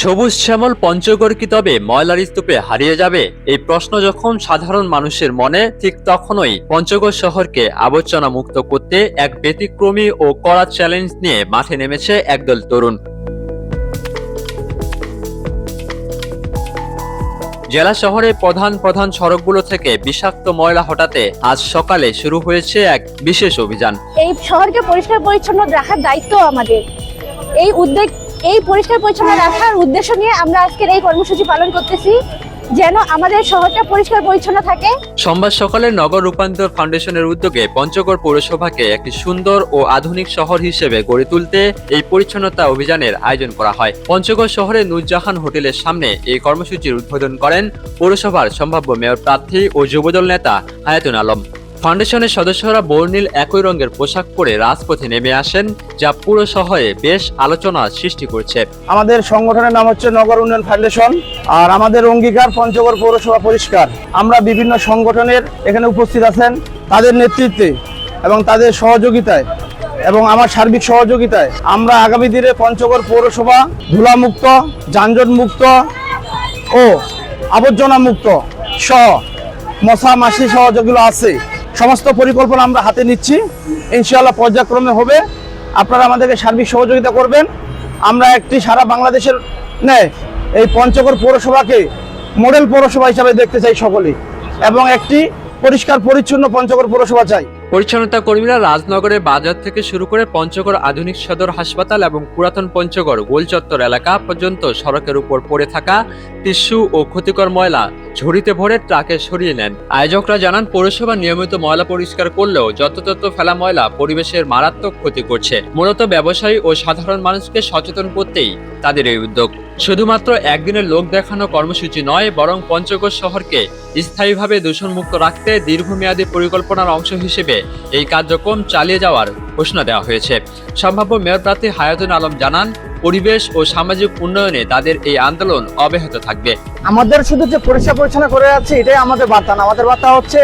সবুজ শ্যামল পঞ্চগড় কি তবে ময়লার স্তূপে হারিয়ে যাবে? এই প্রশ্ন যখন সাধারণ মানুষের মনে, ঠিক তখনই পঞ্চগড় শহরকে আবর্জনা মুক্ত করতে এক ব্যতিক্রমী ও কড়া চ্যালেঞ্জ নিয়ে মাঠে নেমেছে একদল তরুণ। জেলা শহরের প্রধান প্রধান সড়কগুলো থেকে বিষাক্ত ময়লা হটাতে আজ সকালে শুরু হয়েছে এক বিশেষ অভিযান। এই শহরকে পরিষ্কার পরিচ্ছন্ন রাখার দায়িত্ব আমাদের। এই পরিষ্কার পরিচ্ছন্ন রাখার উদ্দেশ্য নিয়ে আমরা আজকের এই কর্মসূচি পালন করতেছি, যেন আমাদের শহরটা পরিষ্কার পরিচ্ছন্ন থাকে। সোমবার সকালে নগর রূপান্তর ফাউন্ডেশনের উদ্যোগে পঞ্চগড় পৌরসভাকে একটি সুন্দর ও আধুনিক শহর হিসেবে গড়ে তুলতে এই পরিচ্ছন্নতা অভিযানের আয়োজন করা হয়। পঞ্চগড় শহরের নূরজাহান হোটেলের সামনে এই কর্মসূচির উদ্বোধন করেন পৌরসভার সম্ভাব্য মেয়র প্রার্থী ও যুবদল নেতা হায়াতুন আলম। ফাউন্ডেশনের সদস্যরা বর্ণিল একই রঙের পোশাক পরে রাজপথে নেমে আসেন, যা পুরো শহরে বেশ আলোচনা সৃষ্টি করছে। আমাদের সংগঠনের নাম হচ্ছে নগর উন্নয়ন ফাউন্ডেশন, আর আমাদের অঙ্গীকার পঞ্চগড় পৌরসভা পরিষ্কার। আমরা বিভিন্ন সংগঠনের এখানে উপস্থিত আছেন, তাদের নেতৃত্বে এবং তাদের সহযোগিতায় এবং আমার সার্বিক সহযোগিতায় আমরা আগামী দিনে পঞ্চগড় পৌরসভা ধুলামুক্ত, যানজট মুক্ত ও আবর্জনা মুক্ত সহ মশা মাছি সহ যেগুলো আছে সমস্ত পরিকল্পনা আমরা হাতে নিচ্ছি। ইনশাআল্লাহ পর্যায়ক্রমে হবে। আপনারা আমাদেরকে সার্বিক সহযোগিতা করবেন। আমরা একটি সারা বাংলাদেশের ন্যায় এই পঞ্চগড় পৌরসভাকে মডেল পৌরসভা হিসাবে দেখতে চাই সকলেই, এবং একটি পরিষ্কার পরিচ্ছন্ন পঞ্চগড় পৌরসভা চাই। পরিচ্ছন্নতা কর্মীরা রাজনগরের বাজার থেকে শুরু করে পঞ্চগড় আধুনিক সদর হাসপাতাল এবং পুরাতন পঞ্চগড় গোলচত্বর এলাকা পর্যন্ত সড়কের উপর পড়ে থাকা টিস্যু ও ক্ষতিকর ময়লা ঝুড়িতে ভরে ট্রাকে সরিয়ে নেন। আয়োজকরা জানান, পৌরসভা নিয়মিত ময়লা পরিষ্কার করলেও যত্রতত্র ফেলা ময়লা পরিবেশের মারাত্মক ক্ষতি করছে। মূলত ব্যবসায়ী ও সাধারণ মানুষকে সচেতন করতেই তাদের এই উদ্যোগ। শুধুমাত্র একদিনের লোক দেখানো কর্মসূচি নয়, বরং পঞ্চগড় শহরকে স্থায়ীভাবে দূষণমুক্ত রাখতে দীর্ঘমেয়াদী পরিকল্পনার অংশ হিসেবে এই কার্যক্রম চালিয়ে যাওয়ার ঘোষণা দেওয়া হয়েছে। সম্ভাব্য মেয়র প্রার্থী হায়াতুন আলম জানান, পরিবেশ ও সামাজিক উন্নয়নে তাদের এই আন্দোলন অব্যাহত থাকবে। আমাদের শুধু যে পরিষ্কার পরিচ্ছন্ন করে যাচ্ছে এটাই আমাদের বার্তা না। আমাদের বার্তা হচ্ছে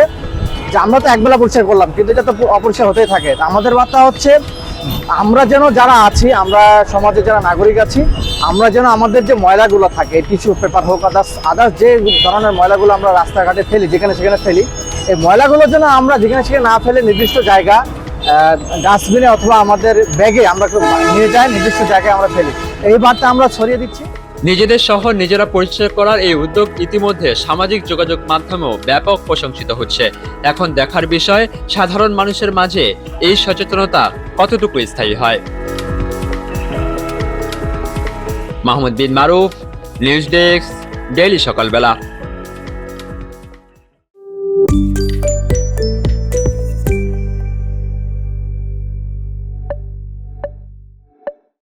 যে আমরা তো একবেলা পরিষ্কার করলাম, কিন্তু এটা তো অপরিষ্কার হতেই থাকে। আমাদের বার্তা হচ্ছে আমরা যেন যারা আছি, আমরা সমাজে যারা নাগরিক আছি, আমরা যেন আমাদের যে ময়লাগুলো থাকে, টিস্যু পেপার হোক, আদার্স যে ধরনের ময়লাগুলো আমরা রাস্তাঘাটে ফেলি, যেখানে সেখানে ফেলি, এই ময়লাগুলো যেন আমরা যেখানে সেখানে না ফেলে নির্দিষ্ট জায়গা ডাস্টবিনে অথবা আমাদের ব্যাগে আমরা নিয়ে যাই, নির্দিষ্ট জায়গায় আমরা ফেলি। এই বার্তা আমরা ছড়িয়ে দিচ্ছি। নিজেদের শহর নিজেরা পরিষ্কার করার এই উদ্যোগ ইতিমধ্যে সামাজিক যোগাযোগ মাধ্যমেও ব্যাপক প্রশংসিত হচ্ছে। এখন দেখার বিষয়, সাধারণ মানুষের মাঝে এই সচেতনতা কতটুকু স্থায়ী হয়। মাহমুদ বিন মারুফ, নিউজ ডেস্ক, ডেইলি সকালবেলা।